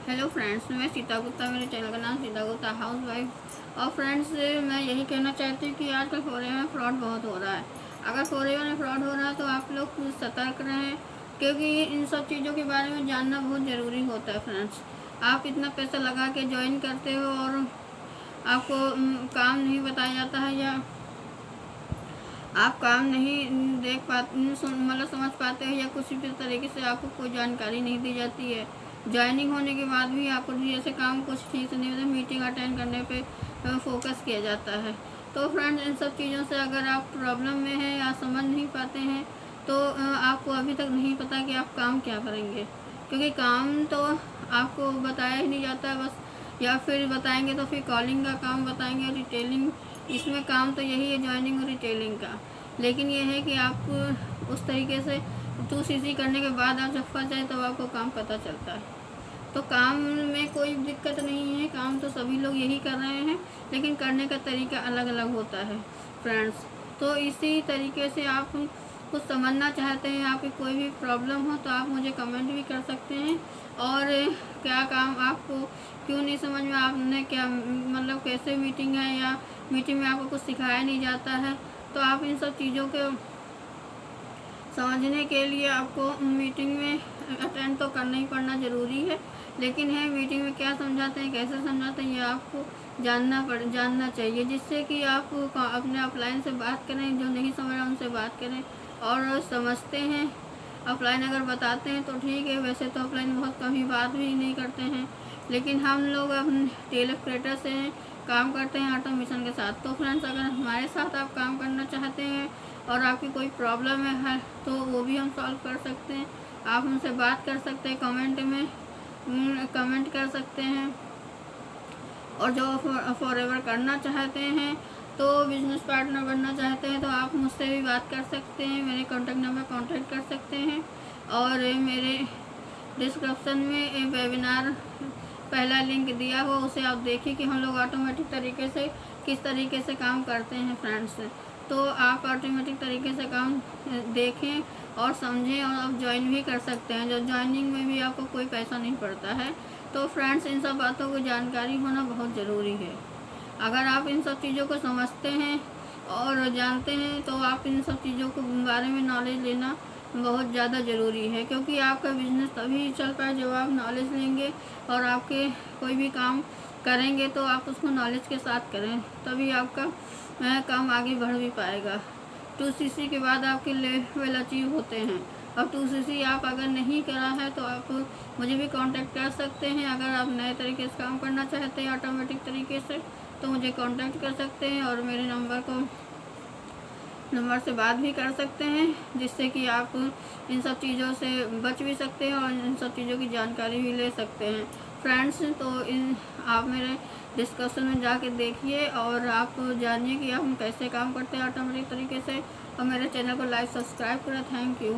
Hello friends, मैं सीता गुप्ता। मेरे channel का नाम सीता गुप्ता हाउस वाइफ। और फ्रेंड्स, मैं यही कहना चाहती हूँ कि आजकल फॉरेन में फ्रॉड बहुत हो रहा है। अगर फॉरेन में फ्रॉड हो रहा है तो आप लोग सतर्क रहें, क्योंकि इन सब चीज़ों के बारे में जानना बहुत ज़रूरी होता है। फ्रेंड्स, आप इतना पैसा लगा के ज्वाइन करते हो और आपको काम नहीं बताया जाता है, या आप काम नहीं देख पाते, मतलब समझ पाते हो, या किसी भी तरीके से आपको कोई जानकारी नहीं दी जाती है। ज्वाइनिंग होने के बाद भी आपको जैसे काम कुछ ठीक से नहीं होता, मीटिंग अटेंड करने पे फोकस किया जाता है। तो फ्रेंड्स, इन सब चीज़ों से अगर आप प्रॉब्लम में हैं या समझ नहीं पाते हैं तो आपको अभी तक नहीं पता कि आप काम क्या करेंगे, क्योंकि काम तो आपको बताया ही नहीं जाता है बस, या फिर बताएंगे तो फिर कॉलिंग का काम बताएंगे, रिटेलिंग, इसमें काम तो यही है ज्वाइनिंग और रिटेलिंग का। लेकिन ये है कि आप उस तरीके से 2CC करने के बाद आप जब फंस जाए तो आपको काम पता चलता है। तो काम में कोई दिक्कत नहीं है, काम तो सभी लोग यही कर रहे हैं, लेकिन करने का तरीका अलग अलग होता है फ्रेंड्स। तो इसी तरीके से आप कुछ समझना चाहते हैं, आपकी कोई भी प्रॉब्लम हो तो आप मुझे कमेंट भी कर सकते हैं। और क्या काम आपको क्यों नहीं समझ में, आपने क्या मतलब कैसे मीटिंग है, या मीटिंग में आपको कुछ सिखाया नहीं जाता है, तो आप इन सब चीज़ों के समझने के लिए आपको मीटिंग में अटेंड तो करना ही पड़ना ज़रूरी है। लेकिन है मीटिंग में क्या समझाते हैं, कैसे समझाते हैं, ये आपको जानना चाहिए, जिससे कि आप अपने अपलाइन से बात करें, जो नहीं समझ रहा उनसे बात करें और समझते हैं। अपलाइन अगर बताते हैं तो ठीक है, वैसे तो अपलाइन बहुत कम ही बात भी नहीं करते हैं, लेकिन हम लोग अपने टेलीऑपरेटर से काम करते हैं ऑटोमेशन के साथ। तो फ्रेंड्स, अगर हमारे साथ आप काम करना चाहते हैं और आपकी कोई प्रॉब्लम है तो वो भी हम सॉल्व कर सकते हैं। आप हमसे बात कर सकते हैं, कमेंट कर सकते हैं। और जो फॉरएवर करना चाहते हैं, तो बिजनेस पार्टनर बनना चाहते हैं, तो आप मुझसे भी बात कर सकते हैं, मेरे कॉन्टैक्ट नंबर कॉन्टैक्ट कर सकते हैं। और मेरे डिस्क्रिप्शन में वेबिनार पहला लिंक दिया हो, उसे आप देखिए कि हम लोग ऑटोमेटिक तरीके से किस तरीके से काम करते हैं फ्रेंड्स। तो आप ऑटोमेटिक तरीके से काम देखें और समझें, और आप ज्वाइन भी कर सकते हैं, जो ज्वाइनिंग में भी आपको कोई पैसा नहीं पड़ता है। तो फ्रेंड्स, इन सब बातों को जानकारी होना बहुत ज़रूरी है। अगर आप इन सब चीज़ों को समझते हैं और जानते हैं तो आप इन सब चीज़ों के बारे में नॉलेज लेना बहुत ज़्यादा ज़रूरी है, क्योंकि आपका बिजनेस तभी चल पाए जब आप नॉलेज लेंगे और आपके कोई भी काम करेंगे तो आप उसको नॉलेज के साथ करें, तभी आपका काम आगे बढ़ भी पाएगा। 2CC के बाद आपके लेवल अचीव होते हैं। और 2CC आप अगर नहीं करा है तो आप मुझे भी कांटेक्ट कर सकते हैं। अगर आप नए तरीके से काम करना चाहते हैं ऑटोमेटिक तरीके से, तो मुझे कांटेक्ट कर सकते हैं और मेरे नंबर से बात भी कर सकते हैं, जिससे कि आप इन सब चीज़ों से बच भी सकते हैं और इन सब चीज़ों की जानकारी भी ले सकते हैं फ्रेंड्स। तो आप मेरे डिस्कशन में जाके देखिए और आप जानिए कि हम कैसे काम करते हैं ऑटोमेटिक तरीके से, और मेरे चैनल को लाइक सब्सक्राइब करें। Thank you.